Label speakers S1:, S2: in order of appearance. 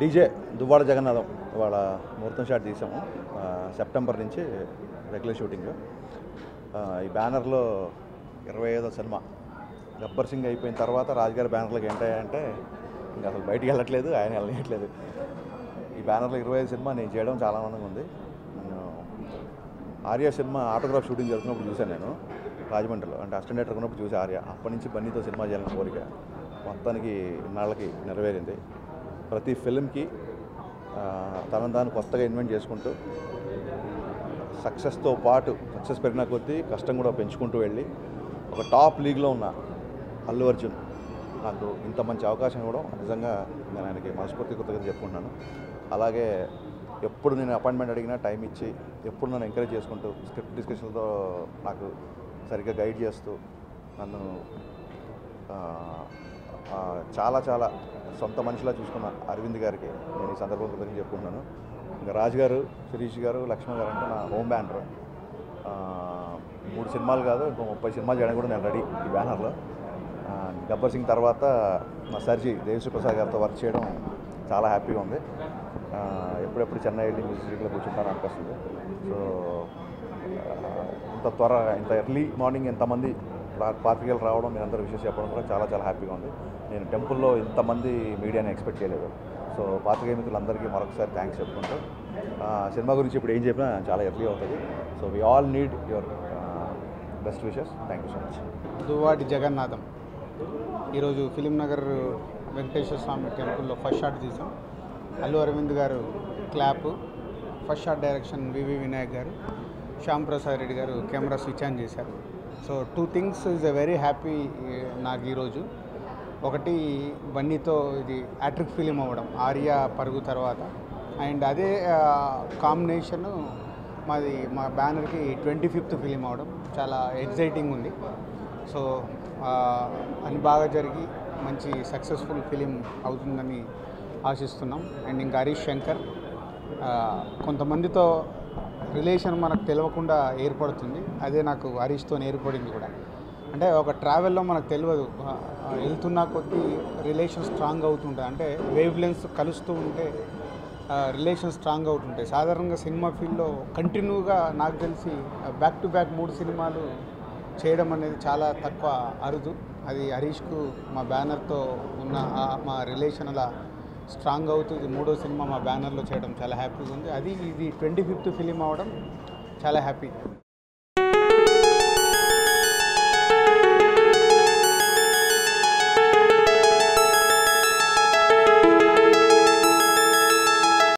S1: DJ Duvvada Jagannatham ఇవాళ ముహూర్తం shot తీసాము. సెప్టెంబర్ నుంచి రెగ్యులర్ షూటింగ్. ఈ బ్యానర్లో 25వ సినిమా. గబ్బర్ సింగ్ అయిపోయిన తర్వాత రాజుగారి బ్యానర్లోకి ఏంటంటే ఇంకా అసలు బయటికి వెళ్ళట్లేదు, ఆయన వెళ్ళట్లేదు. ఈ బ్యానర్లో 25 సినిమా నేను చేయడం చాలా ఆనందంగా ఉంది. నేను ఆర్య సినిమా ఆటోగ్రాఫ్ షూటింగ్ జరుగుతున్నప్పుడు చూశాను. నేను రాజమండ్రిలో అంటే అసిస్టెంట్ డైరెక్టర్ ఉన్నప్పుడు చూసి ఆర్య అప్పటి నుంచి బన్నీతో సినిమా చేయాలని కోరిక మొత్తానికి ఇన్నాళ్ళకి నెరవేరింది. ప్రతి ఫిల్మ్కి తనను తాను కొత్తగా ఇన్వెంట్ చేసుకుంటూ సక్సెస్తో పాటు సక్సెస్ పెరిగిన కొద్దీ కష్టం కూడా పెంచుకుంటూ వెళ్ళి ఒక టాప్ లీగ్లో ఉన్న అల్లు అర్జున్ నాకు ఇంత మంచి అవకాశం ఇవ్వడం నిజంగా నేను ఆయనకి మనస్ఫూర్తి కృతజ్ఞతలు చెప్పుకుంటున్నాను. అలాగే ఎప్పుడు నేను అపాయింట్మెంట్ అడిగినా టైం ఇచ్చి ఎప్పుడు నన్ను ఎంకరేజ్ చేసుకుంటూ స్క్రిప్ట్ డిస్కషన్లతో నాకు సరిగ్గా గైడ్ చేస్తూ నన్ను చాలా చాలా సొంత మనిషిలా చూసుకున్న అరవింద్ గారికి నేను ఈ సందర్భంగా కృతజ్ఞతలు చెప్పుకుంటున్నాను. ఇంకా రాజు గారు, శిరీష్ గారు, లక్ష్మణ్ గారు అంటే నా హోమ్ బ్యానర్. 3 సినిమాలు కాదు ఇంకో 30 సినిమాలు చేయడానికి కూడా నేను రెడీ ఈ బ్యానర్లో. గబ్బర్ సింగ్ తర్వాత మా సర్జీ దేవిశ్రీ ప్రసాద్ గారితో వర్క్ చేయడం చాలా హ్యాపీగా ఉంది. ఎప్పుడెప్పుడు చెన్నై వెళ్ళి మ్యూజిక్లో కూర్చుంటాను అనిపిస్తుంది. సో ఇంత ఎర్లీ మార్నింగ్ ఎంతమంది పాత్రికేయులు రావడం, మీరు అందరూ విషయం చెప్పడం కూడా చాలా చాలా హ్యాపీగా ఉంది. నేను టెంపుల్లో ఇంతమంది మీడియాని ఎక్స్పెక్ట్ చేయలేదు. సో పాత్రికేయ మిత్రులందరికీ మరొకసారి థ్యాంక్స్ చెప్పుకుంటూ సినిమా గురించి ఇప్పుడు ఏం చెప్పినా చాలా ఎర్లీ అవుతుంది. So we all need your best wishes. Thank you so much.
S2: Duvvada Jagannadham ఈరోజు ఫిలిం నగర్ వెంకటేశ్వర స్వామి టెంపుల్లో ఫస్ట్ షాట్ తీసాం. అల్లు అరవింద్ గారు క్లాప్, ఫస్ట్ షాట్ డైరెక్షన్ వివి వినాయక్ గారు, శ్యామ్ ప్రసాద్ రెడ్డి గారు కెమెరా స్విచ్ ఆన్ చేశారు. So 2 things is a very happy నాకు ఈరోజు. ఒకటి బన్నీతో ఇది యాట్రిక్ ఫిలిం అవ్వడం ఆర్య పరుగు తర్వాత, అండ్ అదే కాంబినేషను మా బ్యానర్కి 25th ఫిలిం అవ్వడం చాలా ఎగ్జైటింగ్ ఉంది. సో అన్ని బాగా జరిగి మంచి సక్సెస్ఫుల్ ఫిలిం అవుతుందని ఆశిస్తున్నాం. అండ్ ఇంకా హరీష్ శంకర్ కొంతమందితో రిలేషన్ మనకు తెలియకుండా ఏర్పడుతుంది. అదే నాకు హరీష్తో ఏర్పడింది కూడా. అంటే ఒక ట్రావెల్లో మనకు తెలియదు, వెళ్తున్నా కొద్దీ రిలేషన్ స్ట్రాంగ్ అవుతుంటుంది. అంటే వేవ్ లెన్స్ కలుస్తూ ఉంటే రిలేషన్ స్ట్రాంగ్ అవుతుంటాయి. సాధారణంగా సినిమా ఫీల్డ్లో కంటిన్యూగా నాకు తెలిసి బ్యాక్ టు బ్యాక్ 3 సినిమాలు చేయడం అనేది చాలా తక్కువ, అరుదు. అది హరీష్కు మా బ్యానర్తో ఉన్న మా రిలేషన్ అలా స్ట్రాంగ్ అవుతుంది. 3వ సినిమా మా బ్యానర్లో చేయడం చాలా హ్యాపీగా ఉంది. ఇది 25th ఫిలిం అవ్వడం చాలా హ్యాపీ.